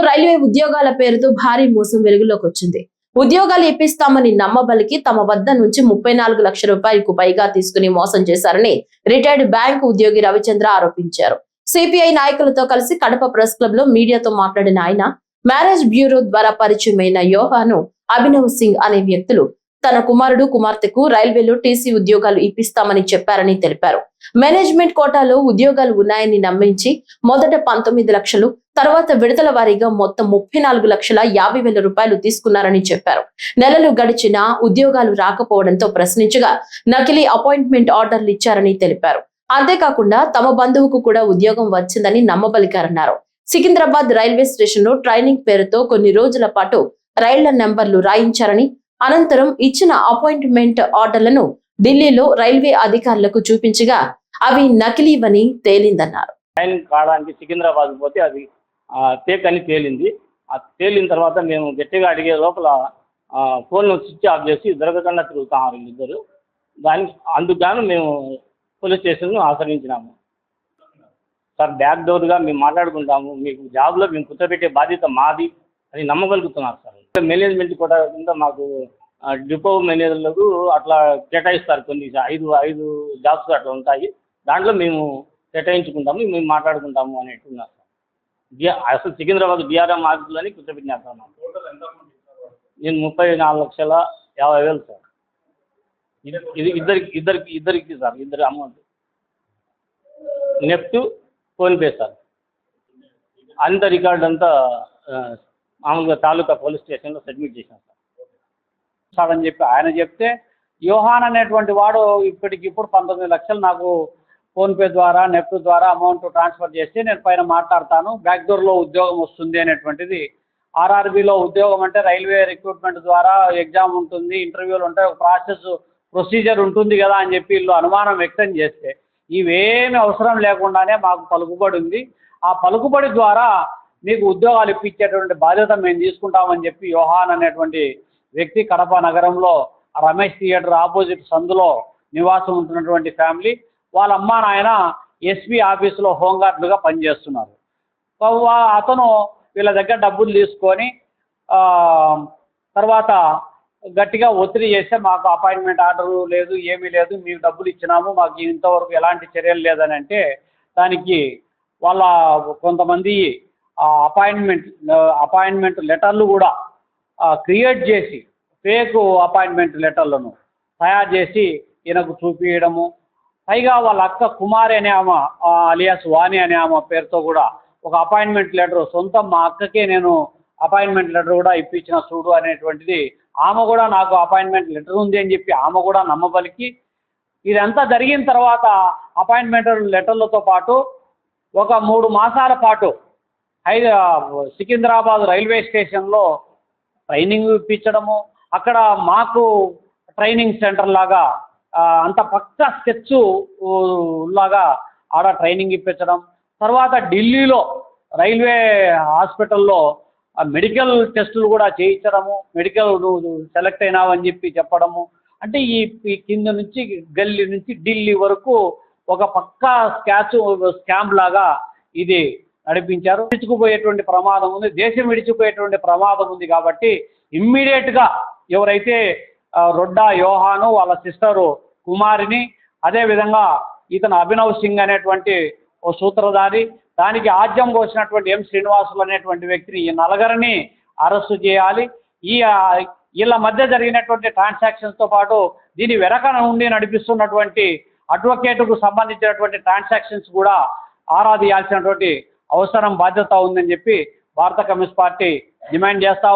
Railway ఉద్యోగాల పేరుతో భారీ మోసం వెలుగులోకి వచ్చింది. ఉద్యోగాలు ఇప్పిస్తామని నమ్మబలికి తమ వద్ద నుంచి 34 లక్షల రూపాయలకు పైగా తీసుకుని మోసం చేశారని రిటైర్డ్ బ్యాంక్ ఉద్యోగి రవిచంద్ర ఆరోపించారు. సిపిఐ నాయకులతో కలిసి కడప ప్రెస్ క్లబ్ లో మీడియాతో మాట్లాడిన ఆయన, మ్యారేజ్ బ్యూరో ద్వారా పరిచయమైన యోహాను, అభినవ్ సింగ్ అనే వ్యక్తులు తన కుమారుడు కుమార్తెకు రైల్వేలో టీసీ ఉద్యోగాలు ఇప్పిస్తామని చెప్పారని తెలిపారు. మేనేజ్మెంట్ కోటాలో ఉద్యోగాలు ఉన్నాయని నమ్మించి మొదట 19 లక్షలు, తర్వాత విడతల వారీగా మొత్తం 34,50,000 రూపాయలు తీసుకున్నారని చెప్పారు. నెలలు గడిచినా ఉద్యోగాలు రాకపోవడంతో ప్రశ్నించగా నకిలీ అపాయింట్మెంట్ ఆర్డర్లు ఇచ్చారని తెలిపారు. అంతేకాకుండా తమ బంధువుకు కూడా ఉద్యోగం వచ్చిందని నమ్మబలికారన్నారు. సికింద్రాబాద్ రైల్వే స్టేషన్ లో ట్రైనింగ్ పేరుతో కొన్ని రోజుల పాటు రైళ్ల నెంబర్లు రాయించారని, అనంతరం ఇచ్చిన అపాయింట్మెంట్ ఆర్డర్లను ఢిల్లీలో రైల్వే అధికారులకు చూపించగా అవి నకిలీవని తేలిందన్నారు. కావడానికి సికింద్రాబాద్ పోతే అది ఫేక్ అని తేలింది. తేలిన తర్వాత మేము గట్టిగా అడిగే లోపల ఫోన్ స్విచ్ ఆఫ్ చేసి దొరకకుండా తిరుగుతాం వీళ్ళిద్దరు. అందుకు మేము పోలీస్ స్టేషన్ను ఆశ్రయించినాము. సార్, బ్యాక్ డోర్గా మేము మాట్లాడుకుంటాము, మీకు జాబ్లో మేము కూర్చోబెట్టే బాధ్యత మాది అని నమ్మగలుగుతున్నారు సార్. మేనేజ్మెంట్ కూడా కింద మాకు డిపో మేనేజర్లకు అట్లా కేటాయిస్తారు. కొన్ని ఐదు జాబ్స్ అట్లా ఉంటాయి. దాంట్లో మేము కేటాయించుకుంటాము, మేము మాట్లాడుకుంటాము అనేట్టున్నారు సార్. అసలు సికింద్రాబాద్ డిఆర్ఎం ఆఫీసులని కూర్చోబెట్టినారు సార్. నేను 34,50,000 సార్. ఇది ఇద్దరికి సార్, ఇద్దరు అమౌంట్ నెఫ్ట్ ఫోన్పే సార్. అంత రికార్డ్ అంతా మామూలుగా తాలూకా పోలీస్ స్టేషన్లో సబ్మిట్ చేశాను సార్ అని చెప్పి ఆయన చెప్తే, యోహాన్ అనేటువంటి వాడు ఇప్పటికిప్పుడు 19 లక్షలు నాకు ఫోన్పే ద్వారా నెఫ్ట్ ద్వారా అమౌంట్ ట్రాన్స్ఫర్ చేస్తే నేను పైన మాట్లాడతాను, బ్యాక్ డోర్లో ఉద్యోగం వస్తుంది అనేటువంటిది. ఆర్ఆర్బీలో ఉద్యోగం అంటే రైల్వే రిక్రూట్మెంట్ ద్వారా ఎగ్జామ్ ఉంటుంది, ఇంటర్వ్యూలు ఉంటాయి, ఒక ప్రొసీజర్ ఉంటుంది కదా అని చెప్పి వీళ్ళు అనుమానం వ్యక్తం చేస్తే, ఇవేమీ అవసరం లేకుండానే మాకు పలుకుబడి ఉంది, ఆ పలుకుబడి ద్వారా మీకు ఉద్యోగాలు ఇప్పించేటువంటి బాధ్యత మేము తీసుకుంటామని చెప్పి యోహాన్ అనేటువంటి వ్యక్తి కడప నగరంలో రమేష్ థియేటర్ ఆపోజిట్ సందులో నివాసం ఉంటున్నటువంటి ఫ్యామిలీ. వాళ్ళ అమ్మా నాయన ఎస్పీ ఆఫీసులో హోంగార్డులుగా పనిచేస్తున్నారు. అతను వీళ్ళ దగ్గర డబ్బులు తీసుకొని తర్వాత గట్టిగా ఒత్తిడి చేస్తే, మాకు అపాయింట్మెంట్ ఆర్డర్ లేదు, ఏమీ లేదు, మీకు డబ్బులు ఇచ్చినాము, మాకు ఇంతవరకు ఎలాంటి చర్యలు లేదని అంటే, దానికి వాళ్ళ కొంతమంది అపాయింట్మెంట్ లెటర్లు కూడా క్రియేట్ చేసి ఫేక్ అపాయింట్మెంట్ లెటర్లను తయారు చేసి ఈయనకు చూపించడము. పైగా వాళ్ళ అక్క కుమారి అనే ఆమె అలియాస్ వాణి అనే ఆమె పేరుతో కూడా ఒక అపాయింట్మెంట్ లెటర్, సొంతం మా అక్కకే నేను అపాయింట్మెంట్ లెటర్ కూడా ఇప్పించిన చూడు అనేటువంటిది, ఆమె కూడా నాకు అపాయింట్మెంట్ లెటర్ ఉంది అని చెప్పి ఆమె కూడా నమ్మబలికి, ఇదంతా జరిగిన తర్వాత అపాయింట్మెంట్ లెటర్లతో పాటు ఒక 3 మాసాల పాటు సికింద్రాబాద్ రైల్వే స్టేషన్లో ట్రైనింగ్ ఇప్పించడము, అక్కడ మాకు ట్రైనింగ్ సెంటర్ లాగా అంత పక్క స్కెచ్ లాగా ఆడ ట్రైనింగ్ ఇప్పించడం, తర్వాత ఢిల్లీలో రైల్వే హాస్పిటల్లో మెడికల్ టెస్టులు కూడా చేయించడము, మెడికల్ నువ్వు సెలెక్ట్ అయినావని చెప్పి చెప్పడము. అంటే ఈ కింద నుంచి గల్లీ నుంచి ఢిల్లీ వరకు ఒక పక్కా స్కామ్ లాగా ఇది నడిపించారు. విడిచిపోయేటువంటి ప్రమాదం ఉంది, దేశం విడిచిపోయేటువంటి ప్రమాదం ఉంది. కాబట్టి ఇమ్మీడియట్గా ఎవరైతే రొడ్డా యోహాను వాళ్ళ సిస్టరు కుమారిని, అదేవిధంగా ఇతను అభినవ్ సింగ్ అనేటువంటి ఓ సూత్రధారి, దానికి ఆజ్యం పోసినటువంటి ఎం శ్రీనివాసులు అనేటువంటి వ్యక్తిని, ఈ నలుగురిని అరెస్టు చేయాలి. వీళ్ళ మధ్య జరిగినటువంటి ట్రాన్సాక్షన్స్తో పాటు దీని వెనక నుండి నడిపిస్తున్నటువంటి అడ్వకేట్కు సంబంధించినటువంటి ట్రాన్సాక్షన్స్ కూడా ఆరా తీయాల్సినటువంటి అవసరం, బాధ్యత ఉందని చెప్పి భారత కమ్యూనిస్ట్ పార్టీ డిమాండ్ చేస్తా